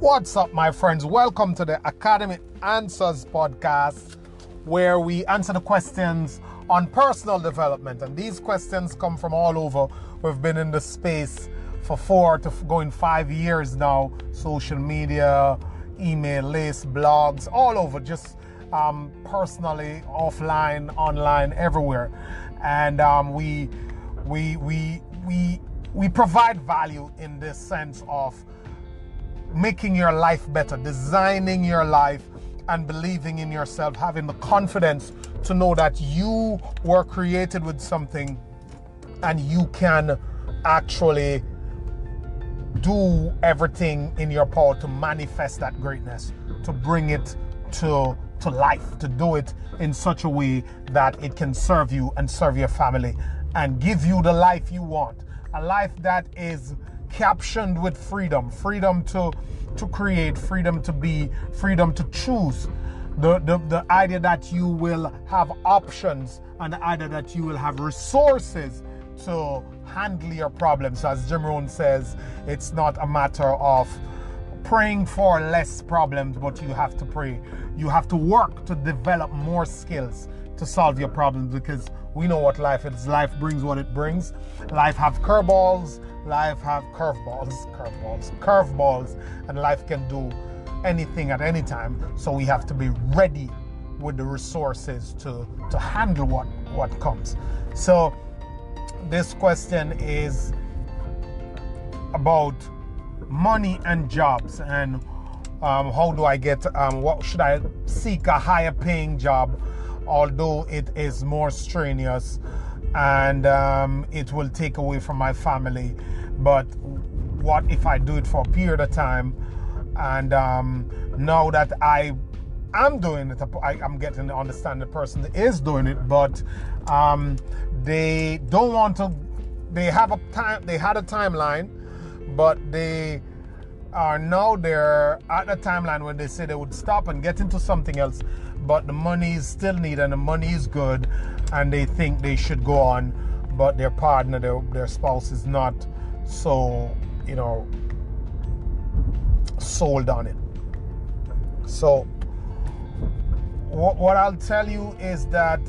What's up, my friends? Welcome to the Academic Answers podcast, where we answer the questions on personal development. And these questions come from all over. We've been in the space for 4 to going 5 years now. Social media, email lists, blogs, all over. Just personally, offline, online, everywhere. And we provide value in this sense of making your life better, designing your life, and believing in yourself, having the confidence to know that you were created with something and you can actually do everything in your power to manifest that greatness, to bring it to life, to do it in such a way that it can serve you and serve your family and give you the life you want, a life that is captioned with freedom to create, freedom to be, freedom to choose, the idea that you will have options, and the idea that you will have resources to handle your problems. As Jim Rohn says, it's not a matter of praying for less problems, but you have to pray. You have to work to develop more skills to solve your problems, because we know what life is. Life brings what it brings. Life have curveballs, life have curveballs, and life can do anything at any time. So we have to be ready with the resources to handle what comes. So this question is about money and jobs, and how do I get, what should I seek a higher paying job, although it is more strenuous and it will take away from my family. But what if I do it for a period of time, and now that I am doing it, I'm getting to understand the person that is doing it, but they don't want to, they had a timeline, but they are now there at the timeline when they say they would stop and get into something else, but the money is still needed and the money is good, and they think they should go on, but their partner, their spouse is not so, sold on it. So what I'll tell you is that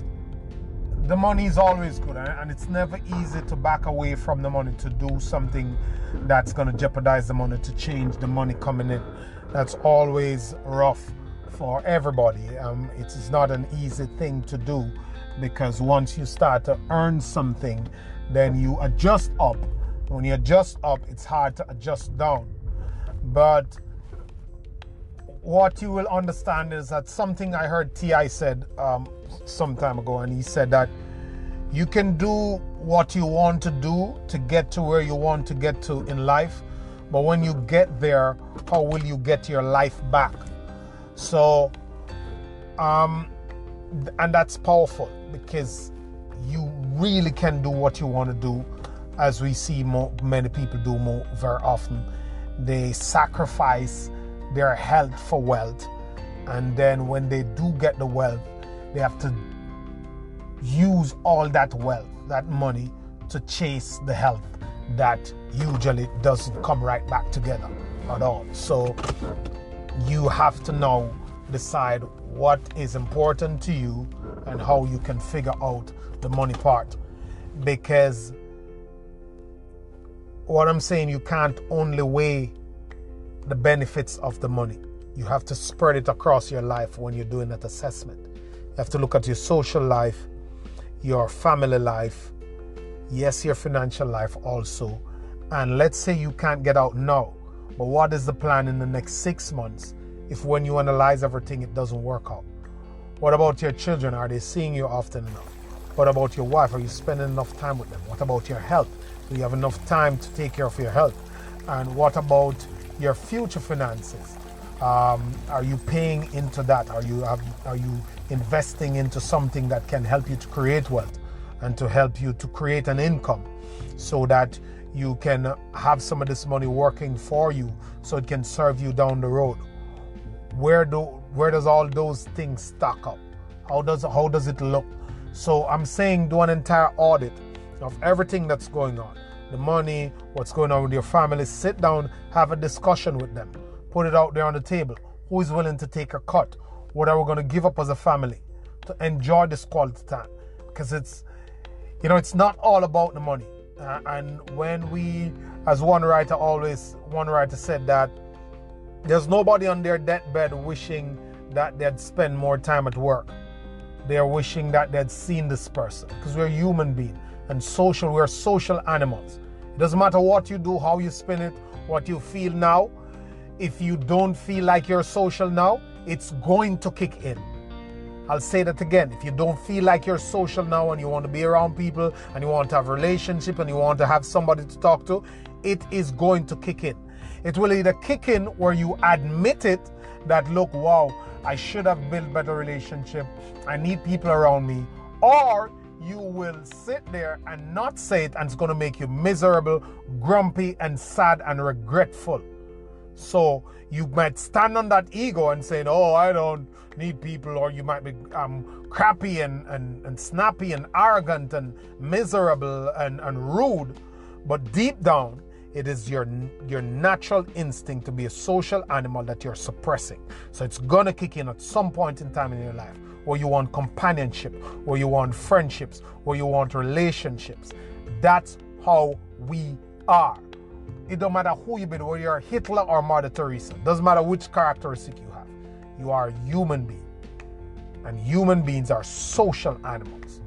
the money is always good, and it's never easy to back away from the money to do something that's going to jeopardize the money, to change the money coming in. That's always rough for everybody. It is not an easy thing to do, because once you start to earn something, then you adjust up. When you adjust up, it's hard to adjust down. But what you will understand is that something I heard T.I. said some time ago, and he said that you can do what you want to do to get to where you want to get to in life, but when you get there, how will you get your life back? So, and that's powerful, because you really can do what you want to do, as we see many people do very often. They sacrifice their health for wealth, and then when they do get the wealth, they have to use all that wealth, that money, to chase the health that usually doesn't come right back together at all. So you have to now decide what is important to you and how you can figure out the money part, because what I'm saying, you can't only weigh the benefits of the money. You have to spread it across your life when you're doing that assessment. You have to look at your social life, your family life, yes, your financial life also. And let's say you can't get out now, but what is the plan in the next 6 months if, when you analyze everything, it doesn't work out? What about your children? Are they seeing you often enough? What about your wife? Are you spending enough time with them? What about your health? Do you have enough time to take care of your health? And what about your future finances? Are you paying into that? Are you investing into something that can help you to create wealth and to help you to create an income, so that you can have some of this money working for you, so it can serve you down the road? Where does all those things stack up? How does it look? So I'm saying, do an entire audit of everything that's going on. The money, what's going on with your family. Sit down, have a discussion with them. Put it out there on the table. Who is willing to take a cut? What are we going to give up as a family to enjoy this quality time? Because it's not all about the money. And when we, as one writer said that there's nobody on their deathbed wishing that they'd spend more time at work. They're wishing that they'd seen this person, because we're human beings and we're social animals. It doesn't matter what you do, how you spin it, what you feel now. If you don't feel like you're social now, it's going to kick in. I'll say that again. If you don't feel like you're social now and you want to be around people and you want to have a relationship and you want to have somebody to talk to, it is going to kick in. It will either kick in where you admit it, that look, wow, I should have built better relationship. I need people around me. Or you will sit there and not say it, and it's going to make you miserable, grumpy, and sad and regretful. So you might stand on that ego and say, oh, I don't need people. Or you might be crappy and snappy and arrogant and miserable and rude. But deep down, it is your natural instinct to be a social animal that you're suppressing. So it's going to kick in at some point in time in your life where you want companionship, where you want friendships, where you want relationships. That's how we are. It don't matter who you be, whether you're Hitler or Mother Teresa. Doesn't matter which characteristic you have. You are a human being. And human beings are social animals.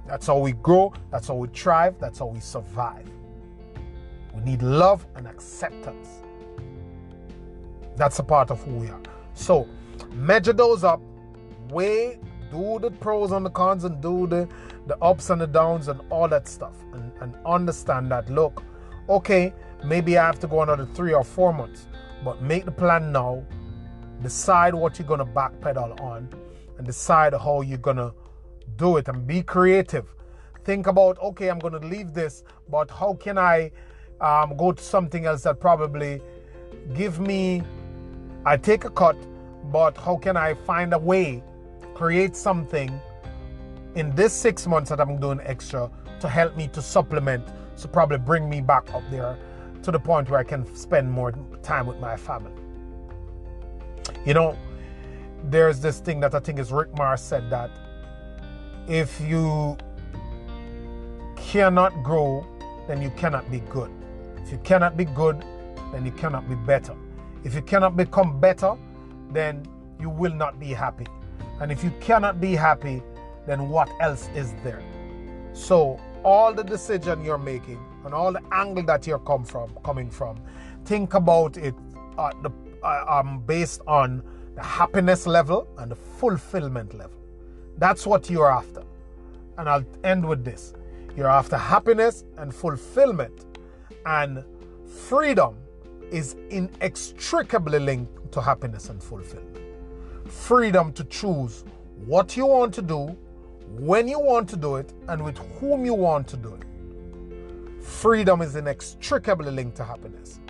That's how we grow. That's how we thrive. That's how we survive. We need love and acceptance. That's a part of who we are. So measure those up. Do the pros and the cons and do the ups and the downs and all that stuff. And understand that, look, okay, maybe I have to go another 3 or 4 months, but make the plan now. Decide what you're going to backpedal on and decide how you're going to do it, and be creative. Think about, okay, I'm going to leave this, but how can I go to something else that probably I take a cut, but how can I find a way, create something in this 6 months that I'm doing extra to help me to supplement, to probably bring me back up there to the point where I can spend more time with my family. There's this thing that I think is Rick Mars said, that if you cannot grow, then you cannot be good. If you cannot be good, then you cannot be better. If you cannot become better, then you will not be happy. And if you cannot be happy, then what else is there? So all the decision you're making and all the angle that you're coming from, think about it based on the happiness level and the fulfillment level. That's what you're after. And I'll end with this. You're after happiness and fulfillment. And freedom is inextricably linked to happiness and fulfillment. Freedom to choose what you want to do, when you want to do it, and with whom you want to do it. Freedom is inextricably linked to happiness.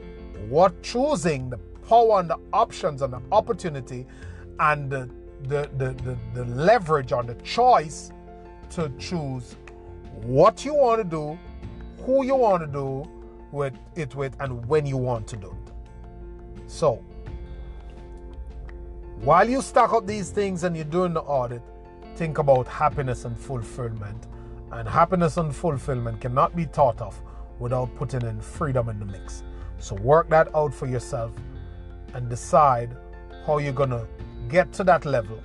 Choosing the power and the options and the opportunity and the leverage on the choice to choose what you want to do, who you want to do with, and when you want to do it. So, while you stack up these things and you're doing the audit, think about happiness and fulfillment. And happiness and fulfillment cannot be thought of without putting in freedom in the mix. So work that out for yourself and decide how you're going to get to that level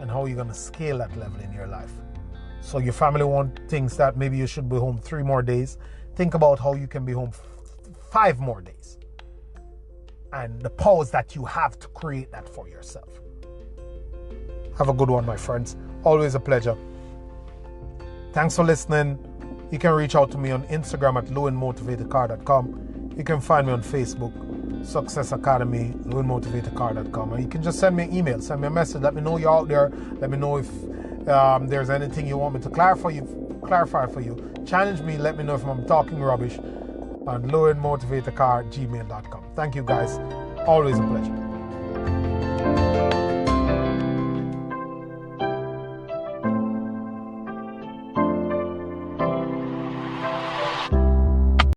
and how you're going to scale that level in your life. So your family want things that maybe you should be home 3 more days. Think about how you can be home 5 more days. And the powers that you have to create that for yourself. Have a good one, my friends. Always a pleasure. Thanks for listening. You can reach out to me on Instagram at lewinmotivatorcar.com. You can find me on Facebook, Success Academy, lewinmotivatorcar.com. And you can just send me an email, send me a message. Let me know you're out there. Let me know if there's anything you want me to clarify for you. Challenge me. Let me know if I'm talking rubbish on lewinmotivatorcar@gmail.com. Thank you, guys. Always a pleasure.